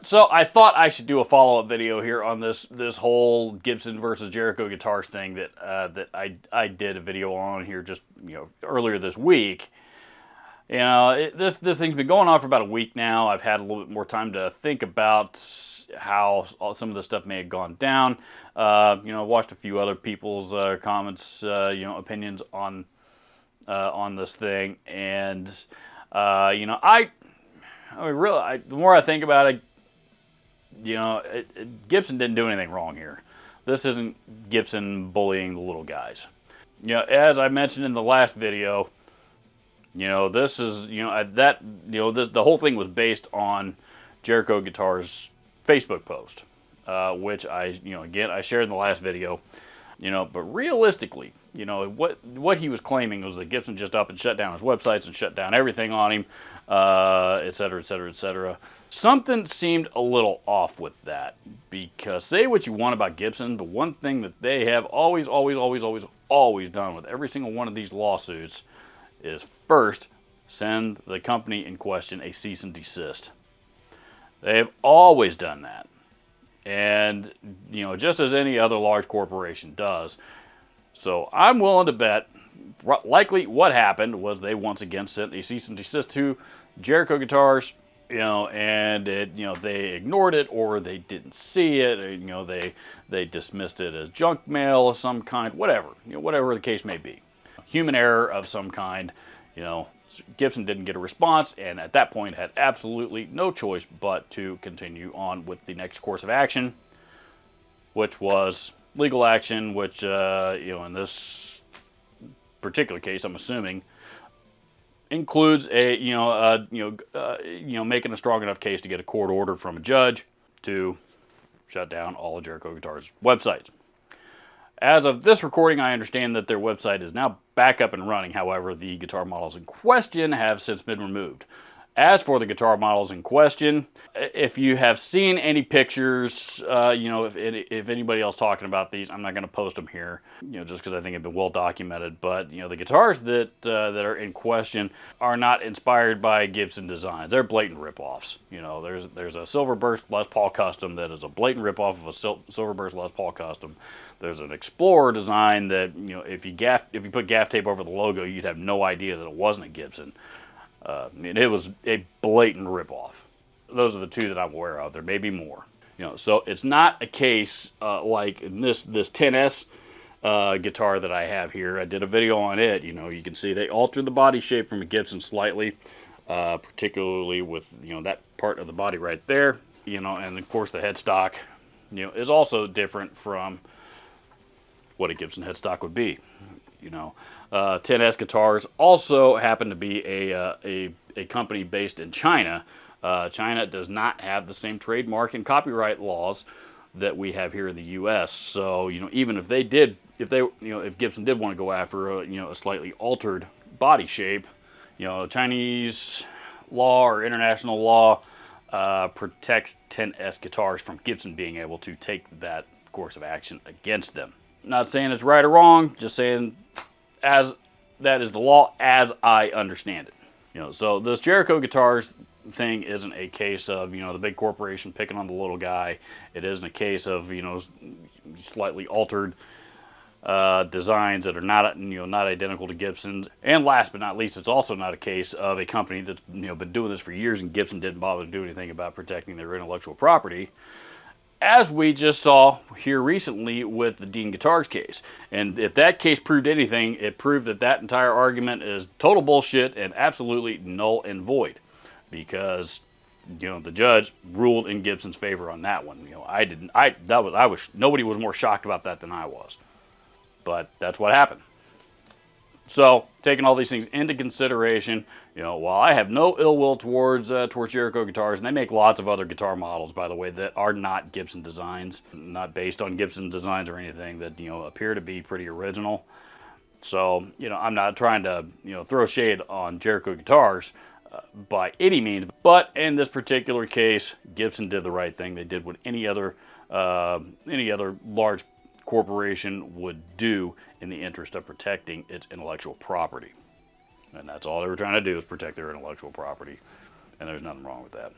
So I thought I should do a follow-up video here on this whole Gibson versus Jericho guitars thing that I did a video on here just earlier this week. This thing's been going on for about a week now. I've had a little bit more time to think about how some of this stuff may have gone down. Watched a few other people's comments, opinions on this thing, and the more I think about it, Gibson didn't do anything wrong here. This isn't Gibson bullying the little guys. As I mentioned in the last video, this is the whole thing was based on Jericho Guitars' Facebook post, which I shared in the last video. But realistically, what he was claiming was that Gibson just up and shut down his websites and shut down everything on him, et cetera, et cetera, et cetera. Something seemed a little off with that, because say what you want about Gibson, but one thing that they have always done with every single one of these lawsuits is first send the company in question a cease and desist. They've always done that. And, just as any other large corporation does. So I'm willing to bet, likely what happened was they once again sent a cease and desist to Jericho Guitars, and they ignored it, or they didn't see it, or, they dismissed it as junk mail of some kind, whatever the case may be. Human error of some kind, Gibson didn't get a response, and at that point had absolutely no choice but to continue on with the next course of action, which was legal action, which in this particular case, I'm assuming, includes making a strong enough case to get a court order from a judge to shut down all of Jericho Guitars' websites. As of this recording, I understand that their website is now back up and running. However, the guitar models in question have since been removed. As for the guitar models in question, if you have seen any pictures, if anybody else talking about these, I'm not going to post them here, just because I think it's been well documented. But the guitars that are in question are not inspired by Gibson designs. They're blatant ripoffs. There's a Silverburst Les Paul Custom that is a blatant ripoff of a Silverburst Les Paul Custom. There's an Explorer design that if you put gaff tape over the logo, you'd have no idea that it wasn't a Gibson. It was a blatant ripoff. Those are the two that I'm aware of. There may be more. So it's not a case like in this 10S guitar that I have here. I did a video on it. You can see they altered the body shape from a Gibson slightly, particularly with that part of the body right there. And of course the headstock, is also different from what a Gibson headstock would be. 10S Guitars also happen to be a company based in China. China does not have the same trademark and copyright laws that we have here in the U.S. So even if if Gibson did want to go after a slightly altered body shape, Chinese law or international law protects 10S Guitars from Gibson being able to take that course of action against them. Not saying it's right or wrong, just saying as that is the law as I understand it. So this Jericho Guitars thing isn't a case of the big corporation picking on the little guy. It isn't a case of slightly altered designs that are not not identical to Gibson's. And last but not least, it's also not a case of a company that's been doing this for years and Gibson didn't bother to do anything about protecting their intellectual property, as we just saw here recently with the Dean Guitars case. And if that case proved anything, it proved that entire argument is total bullshit and absolutely null and void, because the judge ruled in Gibson's favor on that one. Nobody was more shocked about that than I was. But that's what happened. So, taking all these things into consideration, while I have no ill will towards Jericho Guitars, and they make lots of other guitar models, by the way, that are not Gibson designs, not based on Gibson designs or anything, that appear to be pretty original. So, I'm not trying to throw shade on Jericho Guitars by any means, but in this particular case, Gibson did the right thing. They did what any other large corporation would do in the interest of protecting its intellectual property. And that's all they were trying to do, is protect their intellectual property. And there's nothing wrong with that.